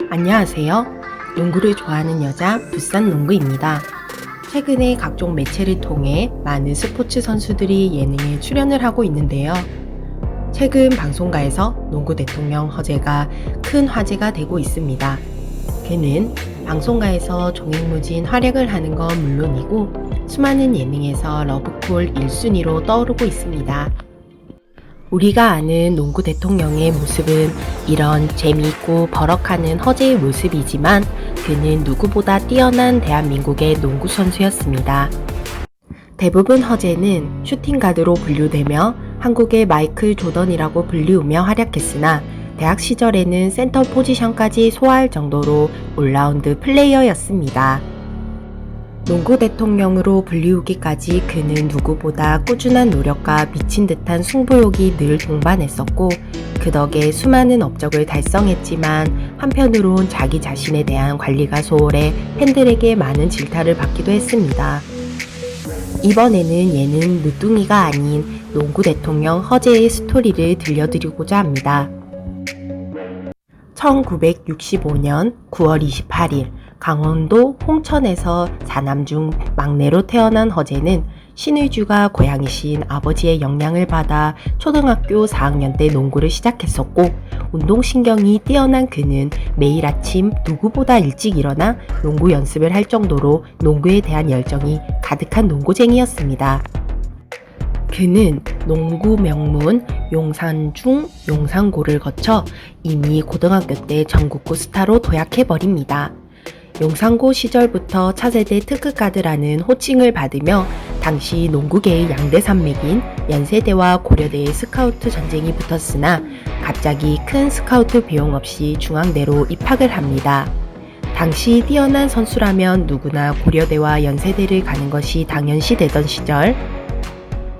안녕하세요. 농구를 좋아하는 여자 부산농구입니다. 최근에 각종 매체를 통해 많은 스포츠 선수들이 예능에 출연을 하고 있는데요. 최근 방송가에서 농구 대통령 허재가 큰 화제가 되고 있습니다. 그는 방송가에서 종횡무진 활약을 하는 건 물론이고 수많은 예능에서 러브콜 1순위로 떠오르고 있습니다. 우리가 아는 농구 대통령의 모습은 이런 재미있고 버럭하는 허재의 모습이지만 그는 누구보다 뛰어난 대한민국의 농구 선수였습니다. 대부분 허재는 슈팅가드로 분류되며 한국의 마이클 조던이라고 불리우며 활약했으나 대학 시절에는 센터 포지션까지 소화할 정도로 올라운드 플레이어였습니다. 농구 대통령으로 불리우기까지 그는 누구보다 꾸준한 노력과 미친 듯한 승부욕이 늘 동반했었고 그 덕에 수많은 업적을 달성했지만 한편으론 자기 자신에 대한 관리가 소홀해 팬들에게 많은 질타를 받기도 했습니다. 이번에는 예능 늦둥이가 아닌 농구 대통령 허재의 스토리를 들려드리고자 합니다. 1965년 9월 28일 강원도 홍천에서 4남 중 막내로 태어난 허재는 신의주가 고향이신 아버지의 영향을 받아 초등학교 4학년 때 농구를 시작했었고 운동신경이 뛰어난 그는 매일 아침 누구보다 일찍 일어나 농구 연습을 할 정도로 농구에 대한 열정이 가득한 농구쟁이였습니다. 그는 농구 명문 용산중 용산고를 거쳐 이미 고등학교 때 전국구 스타로 도약해버립니다. 용산고 시절부터 차세대 특급가드라는 호칭을 받으며 당시 농구계의 양대 산맥인 연세대와 고려대의 스카우트 전쟁이 붙었으나 갑자기 큰 스카우트 비용 없이 중앙대로 입학을 합니다. 당시 뛰어난 선수라면 누구나 고려대와 연세대를 가는 것이 당연시 되던 시절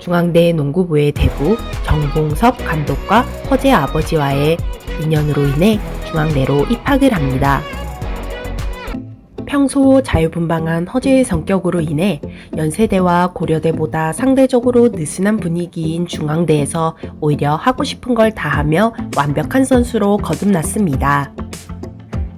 중앙대 농구부의 대부 정봉섭 감독과 허재 아버지와의 인연으로 인해 중앙대로 입학을 합니다. 평소 자유분방한 허재의 성격으로 인해 연세대와 고려대보다 상대적으로 느슨한 분위기인 중앙대에서 오히려 하고 싶은 걸 다 하며 완벽한 선수로 거듭났습니다.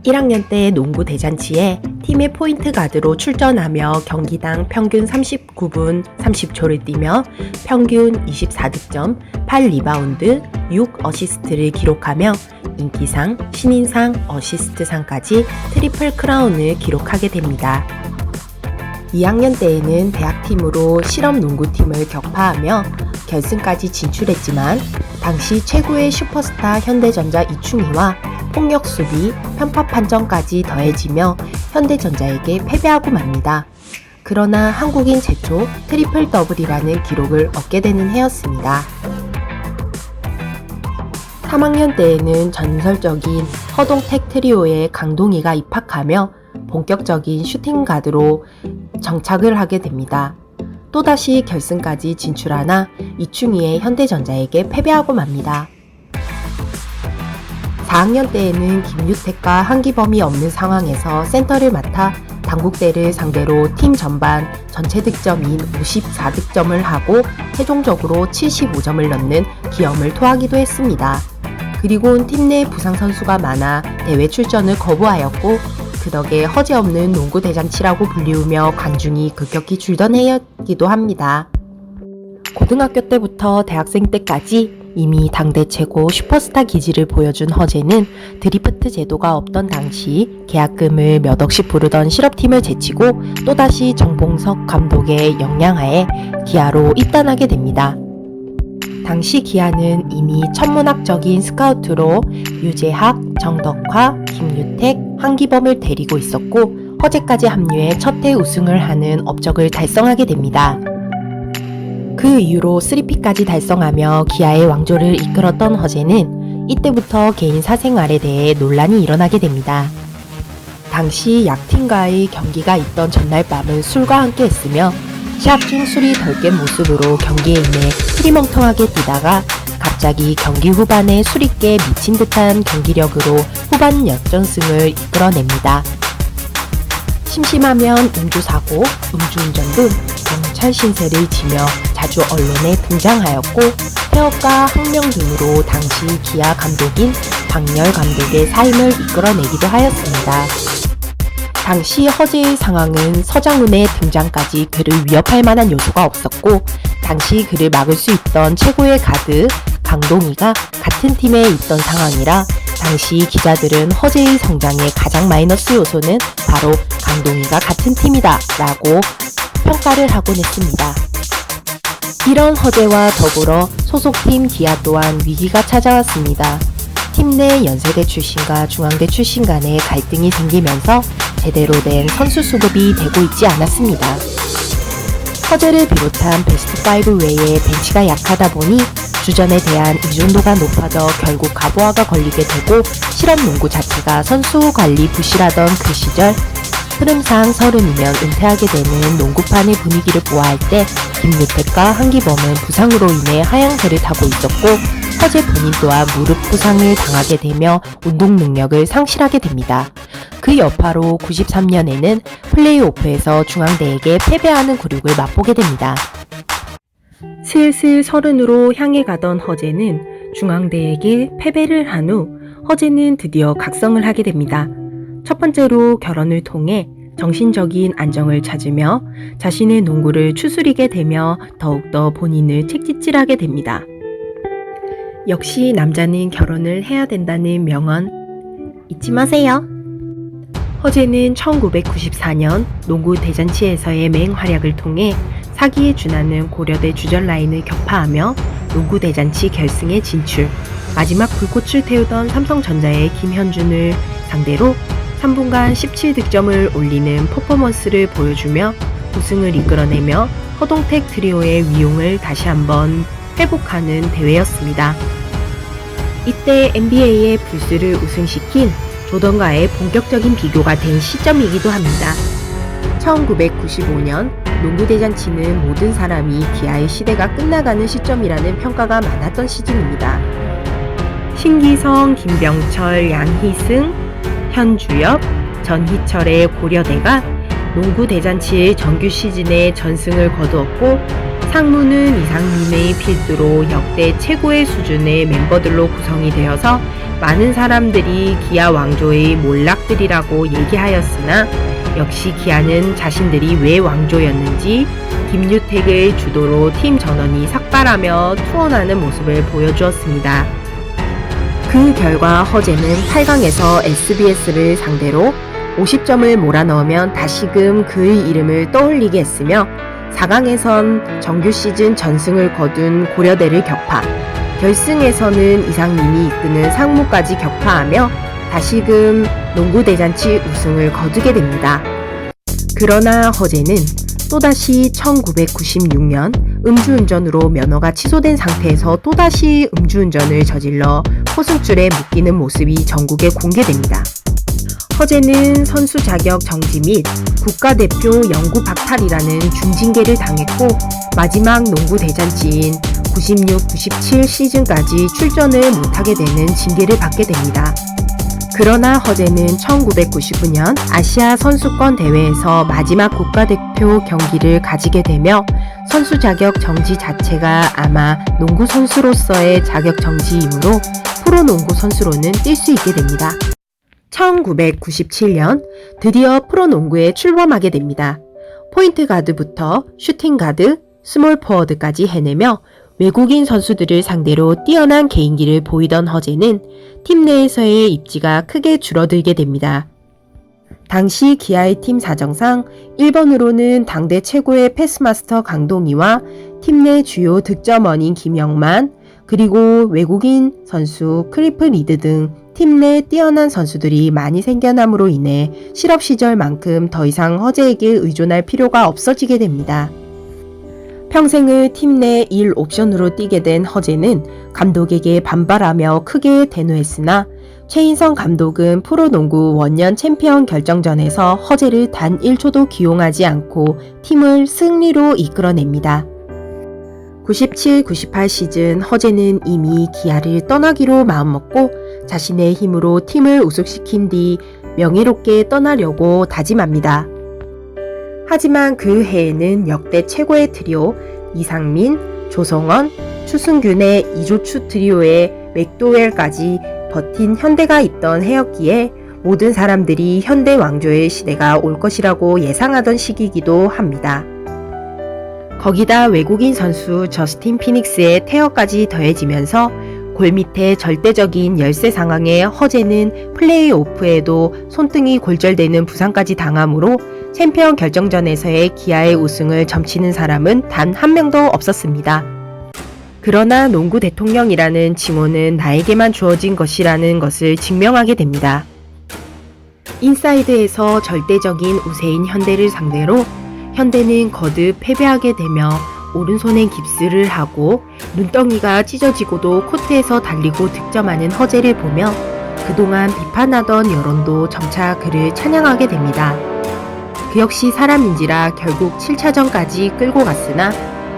1학년 때 농구 대잔치에 팀의 포인트 가드로 출전하며 경기당 평균 39분 30초를 뛰며 평균 24득점, 8리바운드, 6어시스트를 기록하며 인기상, 신인상, 어시스트상까지 트리플 크라운을 기록하게 됩니다. 2학년 때에는 대학팀으로 실업농구팀을 격파하며 결승까지 진출했지만 당시 최고의 슈퍼스타 현대전자 이충희와 폭력수비, 편파 판정까지 더해지며 현대전자에게 패배하고 맙니다. 그러나 한국인 최초 트리플 더블이라는 기록을 얻게 되는 해였습니다. 3학년 때에는 전설적인 허동택 트리오의 강동희가 입학하며 본격적인 슈팅 가드로 정착을 하게 됩니다. 또다시 결승까지 진출하나 이충희의 현대전자에게 패배하고 맙니다. 4학년 때에는 김유택과 한기범이 없는 상황에서 센터를 맡아 당국대를 상대로 팀 전반 전체 득점인 54득점을 하고 최종적으로 75점을 넣는 기염을 토하기도 했습니다. 그리고 팀 내 부상 선수가 많아 대회 출전을 거부하였고 그 덕에 허재 없는 농구 대잔치라고 불리우며 관중이 급격히 줄던 해였기도 합니다. 고등학교 때부터 대학생 때까지 이미 당대 최고 슈퍼스타 기질을 보여준 허재는 드리프트 제도가 없던 당시 계약금을 몇 억씩 부르던 실업팀을 제치고 또다시 정봉석 감독의 영향하에 기아로 입단하게 됩니다. 당시 기아는 이미 천문학적인 스카우트로 유재학, 정덕화, 김유택, 한기범을 데리고 있었고 허재까지 합류해 첫 해 우승을 하는 업적을 달성하게 됩니다. 그 이후로 3P까지 달성하며 기아의 왕조를 이끌었던 허재는 이때부터 개인 사생활에 대해 논란이 일어나게 됩니다. 당시 약팀과의 경기가 있던 전날 밤을 술과 함께 했으며 시합 중 술이 덜 깬 모습으로 경기에 임해 흐리멍텅하게 뛰다가 갑자기 경기 후반에 술이 깨 미친 듯한 경기력으로 후반 역전승을 이끌어냅니다. 심심하면 음주사고, 음주운전 등 경찰 신세를 지며 자주 언론에 등장하였고 폐업과 항명 등으로 당시 기아 감독인 장렬 감독의 사임을 이끌어내기도 하였습니다. 당시 허재의 상황은 서장훈의 등장까지 그를 위협할 만한 요소가 없었고 당시 그를 막을 수 있던 최고의 가드 강동희가 같은 팀에 있던 상황이라 당시 기자들은 허재의 성장의 가장 마이너스 요소는 바로 강동희가 같은 팀이다 라고 평가를 하곤 했습니다. 이런 허재와 더불어 소속팀 기아 또한 위기가 찾아왔습니다. 팀 내 연세대 출신과 중앙대 출신 간의 갈등이 생기면서 제대로 된 선수 수급이 되고 있지 않았습니다. 허재를 비롯한 베스트5 외에 벤치가 약하다 보니 주전에 대한 의존도가 높아져 결국 가부화가 걸리게 되고 실업농구 자체가 선수 관리 부실하던 그 시절 흐름상 30이면 은퇴하게 되는 농구판의 분위기를 보아할 때 김유택과 한기범은 부상으로 인해 하향세를 타고 있었고 허재 본인 또한 무릎 부상을 당하게 되며 운동 능력을 상실하게 됩니다. 그 여파로 93년에는 플레이오프에서 중앙대에게 패배하는 굴욕을 맛보게 됩니다. 슬슬 30으로 향해 가던 허재는 중앙대에게 패배를 한 후 허재는 드디어 각성을 하게 됩니다. 첫 번째로 결혼을 통해 정신적인 안정을 찾으며 자신의 농구를 추스리게 되며 더욱더 본인을 책짓질하게 됩니다. 역시 남자는 결혼을 해야 된다는 명언 잊지 마세요. 허재는 1994년 농구 대잔치에서의 맹활약을 통해 사기에 준하는 고려대 주전 라인을 격파하며 농구 대잔치 결승에 진출. 마지막 불꽃을 태우던 삼성전자의 김현준을 상대로 3분간 17득점을 올리는 퍼포먼스를 보여주며 우승을 이끌어내며 허동택 트리오의 위용을 다시 한번 회복하는 대회였습니다. 이때 NBA의 불스를 우승시킨 조던과의 본격적인 비교가 된 시점이기도 합니다. 1995년 농구대잔치는 모든 사람이 기아의 시대가 끝나가는 시점이라는 평가가 많았던 시즌입니다. 신기성, 김병철, 양희승, 현주엽, 전희철의 고려대가 농구대잔치의 정규 시즌에 전승을 거두었고 상무는 이상민의 필두로 역대 최고의 수준의 멤버들로 구성이 되어서 많은 사람들이 기아 왕조의 몰락들이라고 얘기하였으나 역시 기아는 자신들이 왜 왕조였는지 김유택의 주도로 팀 전원이 삭발하며 투혼하는 모습을 보여주었습니다. 그 결과 허재는 8강에서 SBS를 상대로 50점을 몰아넣으면 다시금 그의 이름을 떠올리게 했으며 4강에선 정규 시즌 전승을 거둔 고려대를 격파, 결승에서는 이상민이 이끄는 상무까지 격파하며 다시금 농구대잔치 우승을 거두게 됩니다. 그러나 허재는 또다시 1996년 음주운전으로 면허가 취소된 상태에서 또다시 음주운전을 저질러 포승줄에 묶이는 모습이 전국에 공개됩니다. 허재는 선수 자격 정지 및 국가대표 영구 박탈이라는 중징계를 당했고 마지막 농구 대잔치인 96-97 시즌까지 출전을 못하게 되는 징계를 받게 됩니다. 그러나 허재는 1999년 아시아 선수권 대회에서 마지막 국가대표 경기를 가지게 되며 선수 자격 정지 자체가 아마 농구 선수로서의 자격 정지이므로 프로농구 선수로는 뛸 수 있게 됩니다. 1997년 드디어 프로농구에 출범하게 됩니다. 포인트 가드부터 슈팅 가드, 스몰 포워드까지 해내며 외국인 선수들을 상대로 뛰어난 개인기를 보이던 허재는 팀 내에서의 입지가 크게 줄어들게 됩니다. 당시 기아의 팀 사정상 1번으로는 당대 최고의 패스마스터 강동희와 팀 내 주요 득점원인 김영만, 그리고 외국인 선수 크리프 리드 등 팀 내 뛰어난 선수들이 많이 생겨남으로 인해 실업 시절만큼 더 이상 허재에게 의존할 필요가 없어지게 됩니다. 평생을 팀 내 1옵션으로 뛰게 된 허재는 감독에게 반발하며 크게 대노했으나 최인성 감독은 프로농구 원년 챔피언 결정전에서 허재를 단 1초도 기용하지 않고 팀을 승리로 이끌어냅니다. 97-98 시즌 허재는 이미 기아를 떠나기로 마음먹고 자신의 힘으로 팀을 우승시킨 뒤 명예롭게 떠나려고 다짐합니다. 하지만 그 해에는 역대 최고의 트리오 이상민, 조성원, 추승균의 이조추 트리오의 맥도웰까지 버틴 현대가 있던 해였기에 모든 사람들이 현대 왕조의 시대가 올 것이라고 예상하던 시기이기도 합니다. 거기다 외국인 선수 저스틴 피닉스의 퇴역까지 더해지면서 골밑의 절대적인 열세 상황에 허재는 플레이오프에도 손등이 골절되는 부상까지 당하므로 챔피언 결정전에서의 기아의 우승을 점치는 사람은 단 한 명도 없었습니다. 그러나 농구 대통령이라는 칭호는 나에게만 주어진 것이라는 것을 증명하게 됩니다. 인사이드에서 절대적인 우세인 현대를 상대로 현대는 거듭 패배하게 되며 오른손에 깁스를 하고 눈덩이가 찢어지고도 코트에서 달리고 득점하는 허재를 보며 그동안 비판하던 여론도 점차 그를 찬양하게 됩니다. 그 역시 사람인지라 결국 7차전까지 끌고 갔으나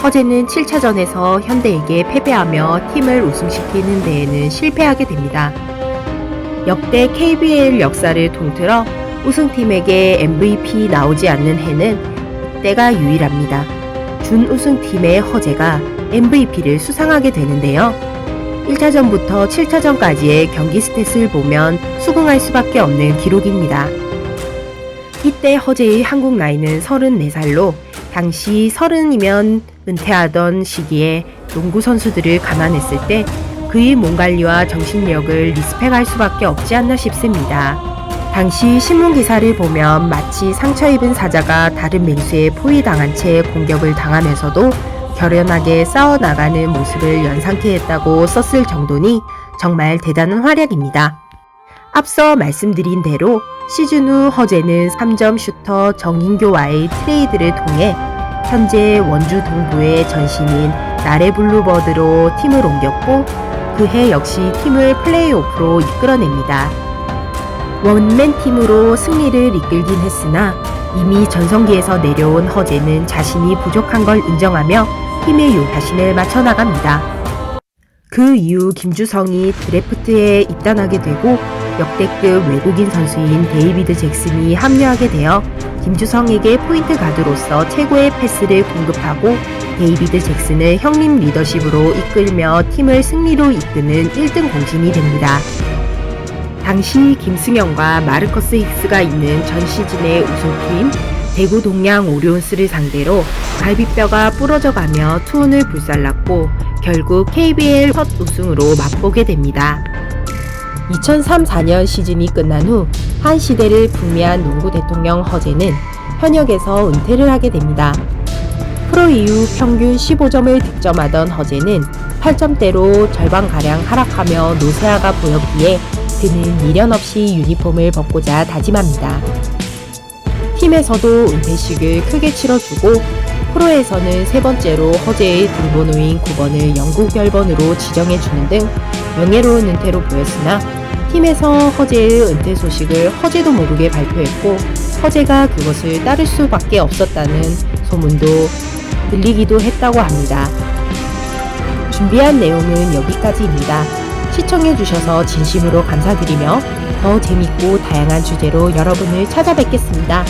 허재는 7차전에서 현대에게 패배하며 팀을 우승시키는 데에는 실패하게 됩니다. 역대 KBL 역사를 통틀어 우승팀에게 MVP 나오지 않는 해는 이때가 유일합니다. 준우승팀의 허재가 MVP를 수상하게 되는데요. 1차전부터 7차전까지의 경기 스탯을 보면 수긍할 수밖에 없는 기록입니다. 이때 허재의 한국 나이는 34살로 당시 30이면 은퇴하던 시기에 농구 선수들을 감안했을 때 그의 몸 관리와 정신력을 리스펙할 수밖에 없지 않나 싶습니다. 당시 신문 기사를 보면 마치 상처 입은 사자가 다른 맹수에 포위당한 채 공격을 당하면서도 결연하게 싸워나가는 모습을 연상케 했다고 썼을 정도니 정말 대단한 활약입니다. 앞서 말씀드린 대로 시즌 후 허재는 3점 슈터 정인교와의 트레이드를 통해 현재 원주 동부의 전신인 나래 블루버드로 팀을 옮겼고 그해 역시 팀을 플레이오프로 이끌어냅니다. 원맨 팀으로 승리를 이끌긴 했으나 이미 전성기에서 내려온 허재는 자신이 부족한 걸 인정하며 팀의 자신을 맞춰나갑니다. 그 이후 김주성이 드래프트에 입단하게 되고 역대급 외국인 선수인 데이비드 잭슨이 합류하게 되어 김주성에게 포인트 가드로서 최고의 패스를 공급하고 데이비드 잭슨을 형님 리더십으로 이끌며 팀을 승리로 이끄는 1등 공신이 됩니다. 당시 김승현과 마르커스 힉스가 있는 전 시즌의 우승팀 대구 동양 오리온스를 상대로 갈비뼈가 부러져가며 투혼을 불살랐고 결국 KBL 첫 우승으로 맛보게 됩니다. 2003-04년 시즌이 끝난 후 한 시대를 풍미한 농구 대통령 허재는 현역에서 은퇴를 하게 됩니다. 프로 이후 평균 15점을 득점하던 허재는 8점대로 절반가량 하락하며 노쇠화가 보였기에 그는 미련 없이 유니폼을 벗고자 다짐합니다. 팀에서도 은퇴식을 크게 치러주고 프로에서는 세 번째로 허재의 등번호인 9번을 영구 결번으로 지정해주는 등 명예로운 은퇴로 보였으나 팀에서 허재의 은퇴 소식을 허재도 모르게 발표했고 허재가 그것을 따를 수밖에 없었다는 소문도 들리기도 했다고 합니다. 준비한 내용은 여기까지입니다. 시청해주셔서 진심으로 감사드리며 더 재밌고 다양한 주제로 여러분을 찾아뵙겠습니다.